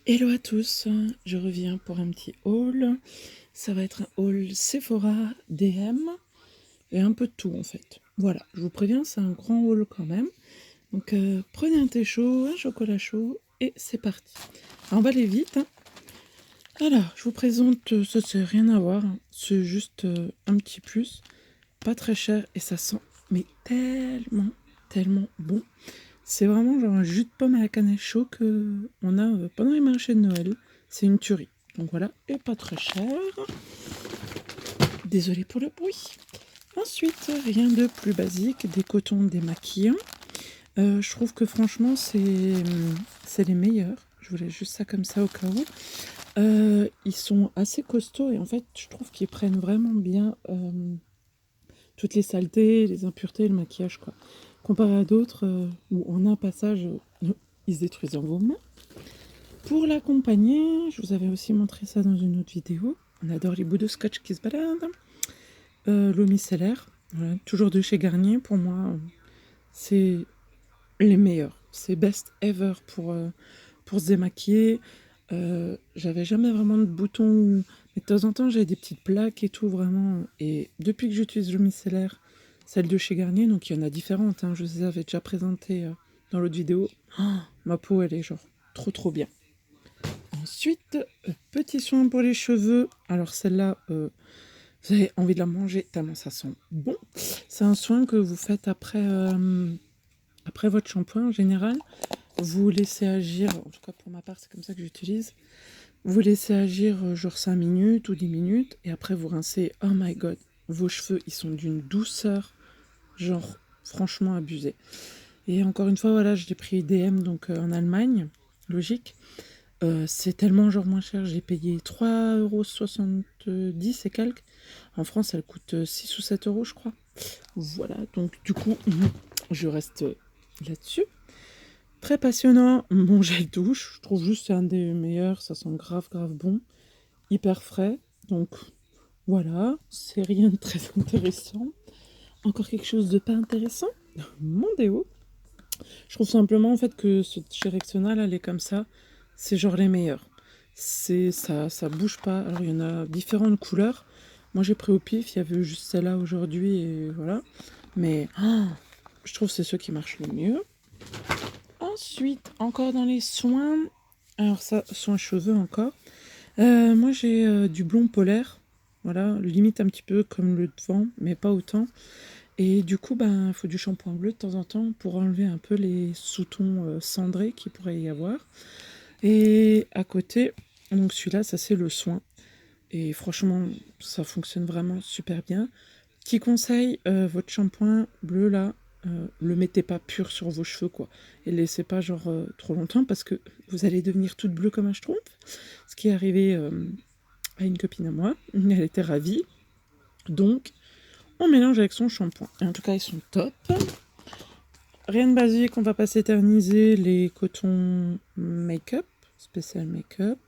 Hello à tous, je reviens pour un petit haul. Ça va être un haul Sephora DM et un peu de tout en fait. Voilà, je vous préviens, c'est un grand haul quand même. Donc prenez un thé chaud, un chocolat chaud et c'est parti. Alors, on va aller vite, hein. Alors, je vous présente, ça c'est rien à voir, hein. C'est juste un petit plus, pas très cher et ça sent mais tellement, tellement bon. C'est vraiment genre un jus de pomme à la canne chaud que on a pendant les marchés de Noël. C'est une tuerie. Donc voilà, et pas très cher. Désolée pour le bruit. Ensuite, rien de plus basique, des cotons démaquillants. Je trouve que franchement, c'est les meilleurs. Je voulais juste ça comme ça au cas où. Ils sont assez costauds et en fait, je trouve qu'ils prennent vraiment bien toutes les saletés, les impuretés, le maquillage, quoi. Comparé à d'autres où on a un passage, ils se détruisent dans vos mains. Pour l'accompagner, je vous avais aussi montré ça dans une autre vidéo. On adore les bouts de scotch qui se baladent. L'eau micellaire, voilà, toujours de chez Garnier, pour moi, c'est les meilleurs. C'est best ever pour se démaquiller. J'avais jamais vraiment de boutons, mais de temps en temps, j'ai des petites plaques et tout, vraiment. Et depuis que j'utilise l'eau micellaire, celle de chez Garnier, donc il y en a différentes, hein, je vous les avais déjà présentées dans l'autre vidéo. Oh, ma peau, elle est genre trop bien. Ensuite, petit soin pour les cheveux. Alors celle-là, vous avez envie de la manger tellement ça sent bon. C'est un soin que vous faites après votre shampoing en général. Vous laissez agir, en tout cas pour ma part, c'est comme ça que j'utilise. Vous laissez agir genre 5 minutes ou 10 minutes et après vous rincez. Oh my god, vos cheveux, ils sont d'une douceur, genre franchement abusé. Et encore une fois, voilà, je l'ai pris DM donc en Allemagne, logique. C'est tellement genre moins cher, j'ai payé 3,70 € et quelques. En France, elle coûte 6 ou 7 euros, je crois. Voilà, donc du coup, je reste là-dessus. Très passionnant, mon gel douche. Je trouve juste c'est un des meilleurs, ça sent grave bon. Hyper frais, donc voilà, c'est rien de très intéressant. Encore quelque chose de pas intéressant, mon déo. Je trouve simplement en fait que ce chez Rexona là, elle est comme ça, c'est genre les meilleurs. C'est ça bouge pas. Alors il y en a différentes couleurs. Moi j'ai pris au pif, il y avait juste celle-là aujourd'hui et voilà. Mais je trouve que c'est ceux qui marchent le mieux. Ensuite, encore dans les soins, alors ça, soins cheveux encore. Moi j'ai du blond polaire. Voilà, limite un petit peu comme le devant, mais pas autant. Et du coup, ben, il faut du shampoing bleu de temps en temps pour enlever un peu les sous-tons cendrés qu'il pourrait y avoir. Et à côté, donc celui-là, ça c'est le soin. Et franchement, ça fonctionne vraiment super bien. Petit conseil, votre shampoing bleu là, le mettez pas pur sur vos cheveux quoi. Et laissez pas genre trop longtemps parce que vous allez devenir toute bleue comme un schtroumpf. Ce qui est arrivé à une copine à moi, elle était ravie. Donc, on mélange avec son shampoing. Et en tout cas, ils sont top. Rien de basique, on va pas s'éterniser. Les cotons make-up, spécial make-up,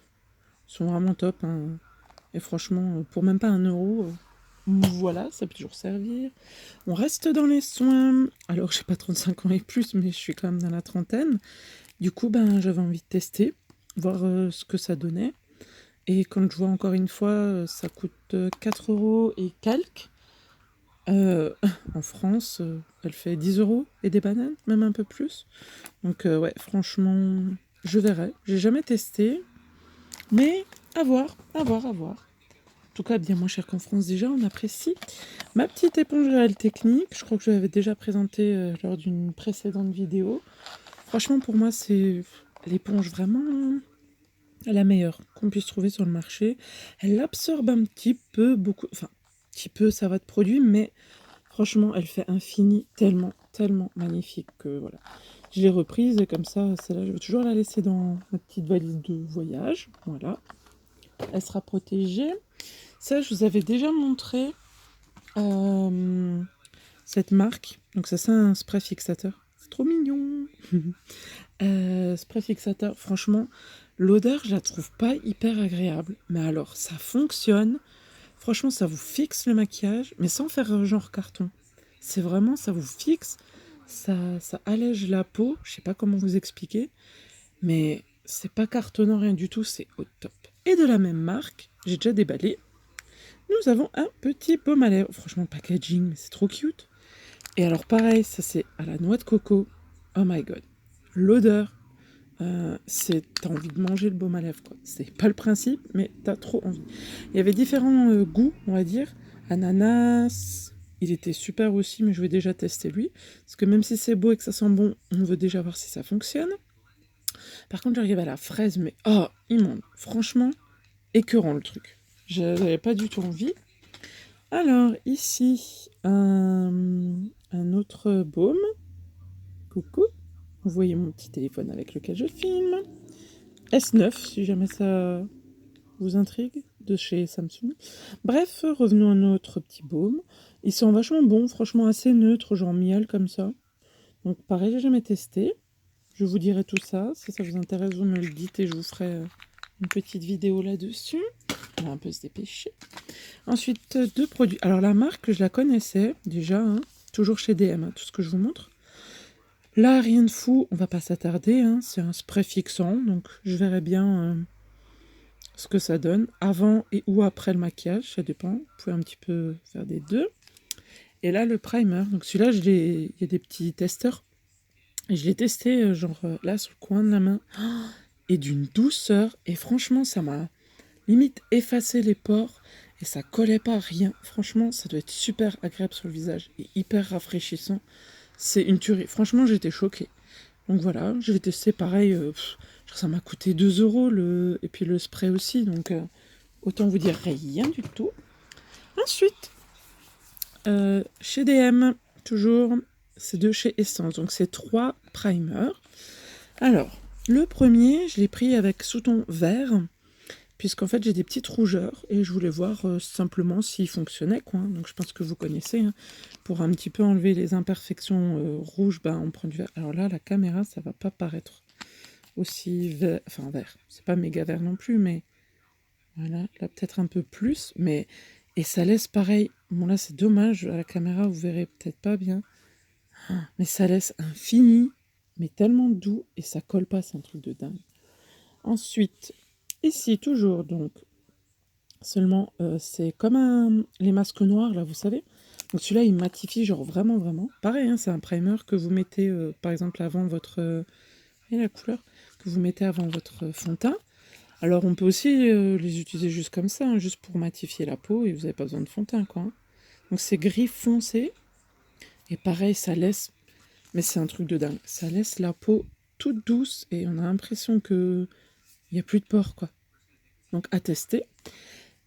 sont vraiment top, hein. Et franchement, pour même pas 1 €, voilà, ça peut toujours servir. On reste dans les soins. Alors, j'ai pas 35 ans et plus, mais je suis quand même dans la trentaine. Du coup, ben, j'avais envie de tester, voir ce que ça donnait. Et quand je vois encore une fois, ça coûte 4 € et quelques. Euh, En France, elle fait 10 € et des bananes, même un peu plus. Donc ouais, franchement, je verrai. J'ai jamais testé, mais à voir, à voir, à voir. En tout cas, bien moins cher qu'en France déjà, on apprécie. Ma petite éponge réelle technique, je crois que je l'avais déjà présentée lors d'une précédente vidéo. Franchement, pour moi, c'est l'éponge vraiment la meilleure qu'on puisse trouver sur le marché. Elle absorbe un petit peu, beaucoup, enfin, un petit peu, ça va de produit, mais franchement, elle fait un fini tellement magnifique que voilà. Je l'ai reprise et comme ça, celle-là, je vais toujours la laisser dans ma petite valise de voyage. Voilà. Elle sera protégée. Ça, je vous avais déjà montré cette marque. Donc ça, c'est un spray fixateur. C'est trop mignon. Spray fixateur, franchement, l'odeur, je la trouve pas hyper agréable. Mais alors, ça fonctionne. Franchement, ça vous fixe le maquillage, mais sans faire genre carton. C'est vraiment, ça vous fixe, ça allège la peau. Je sais pas comment vous expliquer, mais c'est pas cartonnant, rien du tout, c'est au top. Et de la même marque, j'ai déjà déballé, nous avons un petit baume à lèvres. Franchement, le packaging, mais c'est trop cute. Et alors pareil, ça c'est à la noix de coco. Oh my god. L'odeur, t'as envie de manger le baume à lèvres, quoi. C'est pas le principe, mais t'as trop envie. Il y avait différents goûts, on va dire. Ananas, il était super aussi, mais je vais déjà tester lui. Parce que même si c'est beau et que ça sent bon, on veut déjà voir si ça fonctionne. Par contre, j'arrive à la fraise, mais oh, immonde. Franchement, écœurant le truc. J'avais pas du tout envie. Alors, ici, un autre baume. Coucou. Vous voyez mon petit téléphone avec lequel je filme. S9, si jamais ça vous intrigue, de chez Samsung. Bref, revenons à notre petit baume. Ils sont vachement bons, franchement assez neutres, genre miel comme ça. Donc pareil, j'ai jamais testé. Je vous dirai tout ça. Si ça vous intéresse, vous me le dites et je vous ferai une petite vidéo là-dessus. On va un peu se dépêcher. Ensuite, deux produits. Alors la marque, je la connaissais déjà, hein, toujours chez DM, hein, tout ce que je vous montre. Là, rien de fou, on va pas s'attarder, hein, c'est un spray fixant, donc je verrai bien ce que ça donne, avant et ou après le maquillage, ça dépend, vous pouvez un petit peu faire des deux. Et là, le primer, donc celui-là, il y a des petits testeurs, et je l'ai testé, là, sur le coin de la main, et d'une douceur, et franchement, ça m'a limite effacé les pores, et ça collait pas à rien. Franchement, ça doit être super agréable sur le visage, et hyper rafraîchissant. C'est une tuerie. Franchement, j'étais choquée. Donc voilà, je vais tester pareil. Ça m'a coûté 2 euros et puis le spray aussi. Donc autant vous dire rien du tout. Ensuite, chez DM, toujours, c'est de chez Essence. Donc c'est 3 primers. Alors, le premier, je l'ai pris avec sous-ton vert. Puisqu'en fait j'ai des petites rougeurs et je voulais voir simplement s'il fonctionnait, quoi. Donc je pense que vous connaissez, hein. Pour un petit peu enlever les imperfections rouges, on prend du vert. Alors là, la caméra, ça va pas paraître aussi vert, enfin vert. C'est pas méga vert non plus, mais voilà, là peut-être un peu plus, mais et ça laisse pareil. Bon là c'est dommage, à la caméra vous verrez peut-être pas bien, mais ça laisse un fini, mais tellement doux et ça colle pas, c'est un truc de dingue. Ensuite, ici toujours donc. Seulement, c'est comme les masques noirs, là, vous savez. Donc celui-là, il matifie, genre vraiment, vraiment. Pareil, hein, c'est un primer que vous mettez, par exemple, avant votre... voyez la couleur que vous mettez avant votre fond de teint. Alors, on peut aussi les utiliser juste comme ça, hein, juste pour matifier la peau, et vous n'avez pas besoin de fond de teint, quoi. Hein. Donc c'est gris foncé. Et pareil, ça laisse... Mais c'est un truc de dingue. Ça laisse la peau toute douce, et on a l'impression que il n'y a plus de pores, quoi. Donc, à tester.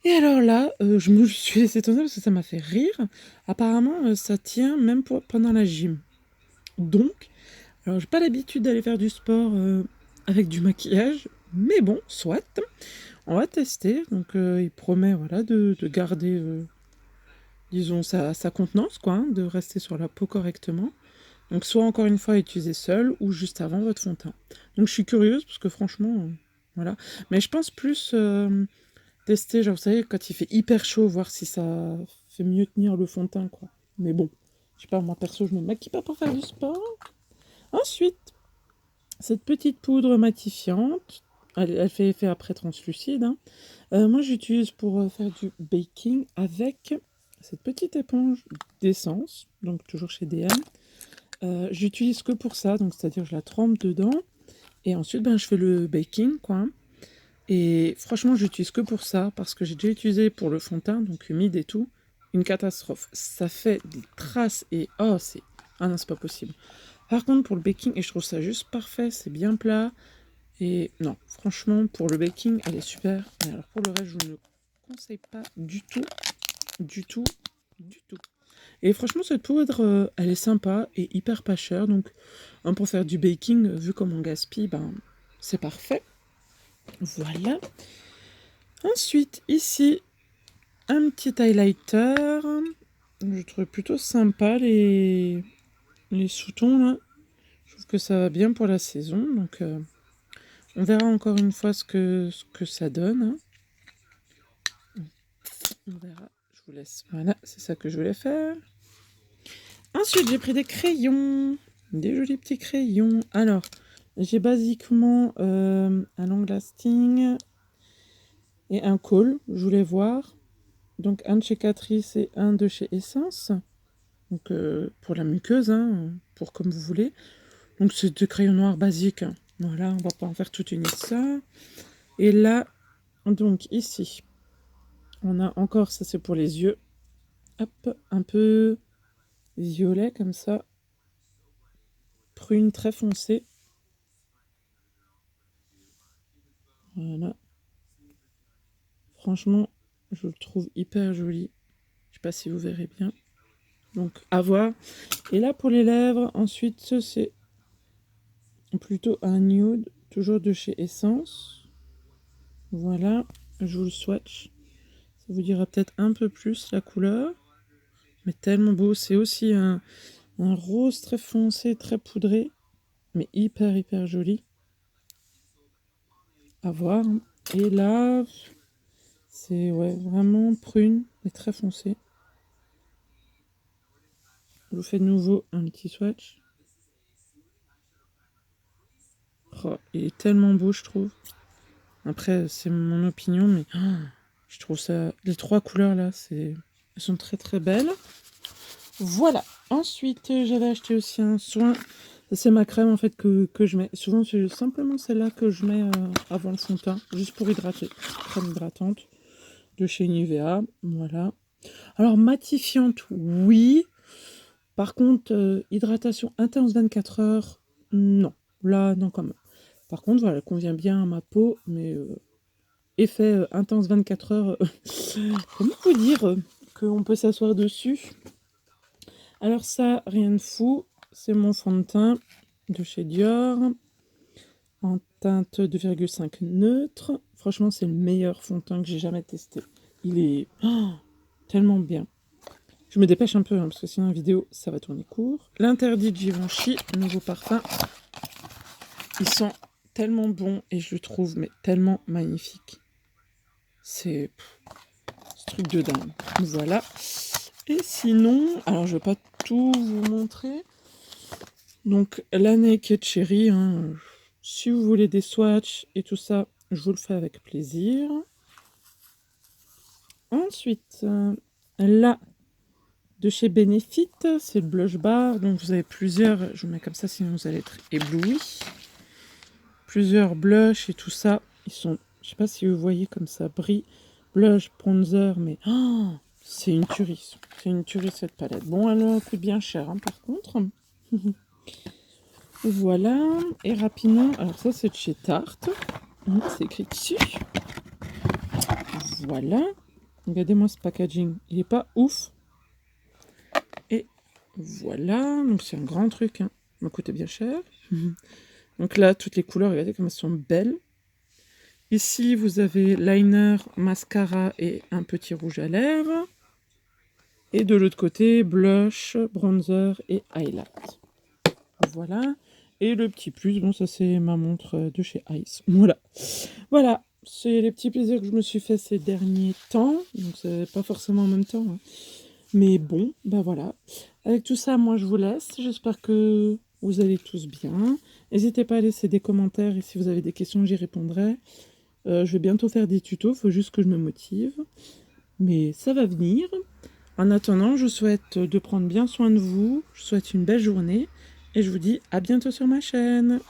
Et alors là, je me suis laissée tomber parce que ça m'a fait rire. Apparemment, ça tient même pendant la gym. Donc, alors j'ai pas l'habitude d'aller faire du sport avec du maquillage, mais bon, soit. On va tester. Donc, il promet voilà, de garder, disons, sa contenance, quoi, hein, de rester sur la peau correctement. Donc, soit encore une fois utiliser seul ou juste avant votre fond de teint. Donc, je suis curieuse parce que franchement, voilà. Mais je pense plus... tester, genre, vous savez, quand il fait hyper chaud, voir si ça fait mieux tenir le fond de teint, quoi. Mais bon, je sais pas, moi perso, je me maquille pas pour faire du sport. Ensuite, cette petite poudre matifiante, elle fait effet après translucide. Hein. Moi, j'utilise pour faire du baking avec cette petite éponge d'essence, donc toujours chez DM. J'utilise que pour ça, donc c'est-à-dire je la trempe dedans. Et ensuite, je fais le baking, quoi. Et franchement, j'utilise que pour ça, parce que j'ai déjà utilisé pour le fond de teint, donc humide et tout, une catastrophe. Ça fait des traces et oh, c'est... Ah non, c'est pas possible. Par contre, pour le baking, et je trouve ça juste parfait, c'est bien plat. Et non, franchement, pour le baking, elle est super. Mais alors pour le reste, je ne le conseille pas du tout, du tout, du tout. Et franchement, cette poudre, elle est sympa et hyper pas chère. Donc, pour faire du baking, vu comme on gaspille, c'est parfait. Voilà. Ensuite, ici, un petit highlighter. Je trouve plutôt sympa les sous-tons là. Je trouve que ça va bien pour la saison. Donc, on verra encore une fois ce que ça donne. Hein. On verra. Je vous laisse. Voilà, c'est ça que je voulais faire. Ensuite, j'ai pris des crayons. Des jolis petits crayons. Alors, J'ai basiquement un long lasting et un col, je voulais voir. Donc un de chez Catrice et un de chez Essence. Donc pour la muqueuse, hein, pour comme vous voulez. Donc c'est des crayons noirs basiques. Hein. Voilà, on va pas en faire toute une histoire. Et là, donc ici, on a encore, ça c'est pour les yeux. Hop, un peu violet comme ça. Prune très foncée. Voilà. Franchement, je le trouve hyper joli. Je sais pas si vous verrez bien. Donc à voir. Et là pour les lèvres, ensuite c'est plutôt un nude, toujours de chez Essence. Voilà, je vous le swatch. Ça vous dira peut-être un peu plus la couleur. Mais tellement beau. C'est aussi un rose très foncé, très poudré. Mais hyper joli. À voir. Et là, c'est ouais, vraiment prune et très foncé. Je vous fais de nouveau un petit swatch. Oh, il est tellement beau, je trouve. Après, c'est mon opinion, mais je trouve ça... Les 3 couleurs, là, elles sont très belles. Voilà. Ensuite, j'avais acheté aussi un soin. C'est ma crème, en fait, que je mets. Souvent, c'est simplement celle-là que je mets avant le fond de teint, juste pour hydrater. Crème hydratante de chez Nivea. Voilà. Alors, matifiante, oui. Par contre, hydratation intense 24 heures, non. Là, non, quand même. Par contre, voilà, elle convient bien à ma peau, mais effet intense 24 heures, comment vous dire qu'on peut s'asseoir dessus. Alors ça, rien de fou, c'est mon fond de teint de chez Dior, en teinte 2,5 neutre. Franchement, c'est le meilleur fond de teint que j'ai jamais testé. Il est tellement bien. Je me dépêche un peu, hein, parce que sinon la vidéo, ça va tourner court. L'interdit de Givenchy, nouveau parfum. Ils sont tellement bons et je le trouve mais tellement magnifique. C'est ce truc de dingue. Voilà. Et sinon, alors je vais pas tout vous montrer. Donc la Naked Cherry, hein, si vous voulez des swatchs et tout ça, je vous le fais avec plaisir. Ensuite, là, de chez Benefit, c'est le blush bar. Donc vous avez plusieurs, je vous mets comme ça sinon vous allez être éblouis. Plusieurs blushs et tout ça. Ils sont, je sais pas si vous voyez comme ça, brille. Blush, bronzer, mais c'est une tuerie. C'est une tuerie cette palette. Bon, elle coûte bien cher hein, par contre. Voilà. Et rapidement, alors ça c'est de chez Tarte. C'est écrit dessus. Voilà. Regardez-moi ce packaging. Il est pas ouf. Et voilà. Donc c'est un grand truc. Hein. Ça m'a coûté bien cher. Donc là, toutes les couleurs, regardez comme elles sont belles. Ici, vous avez liner, mascara et un petit rouge à lèvres. Et de l'autre côté, blush, bronzer et highlight. Voilà. Et le petit plus, bon, ça c'est ma montre de chez Ice. Voilà. Voilà. C'est les petits plaisirs que je me suis fait ces derniers temps. Donc c'est pas forcément en même temps. Hein. Mais bon, bah voilà. Avec tout ça, moi je vous laisse. J'espère que vous allez tous bien. N'hésitez pas à laisser des commentaires et si vous avez des questions, j'y répondrai. Je vais bientôt faire des tutos, il faut juste que je me motive. Mais ça va venir. En attendant, je vous souhaite de prendre bien soin de vous. Je vous souhaite une belle journée. Et je vous dis à bientôt sur ma chaîne.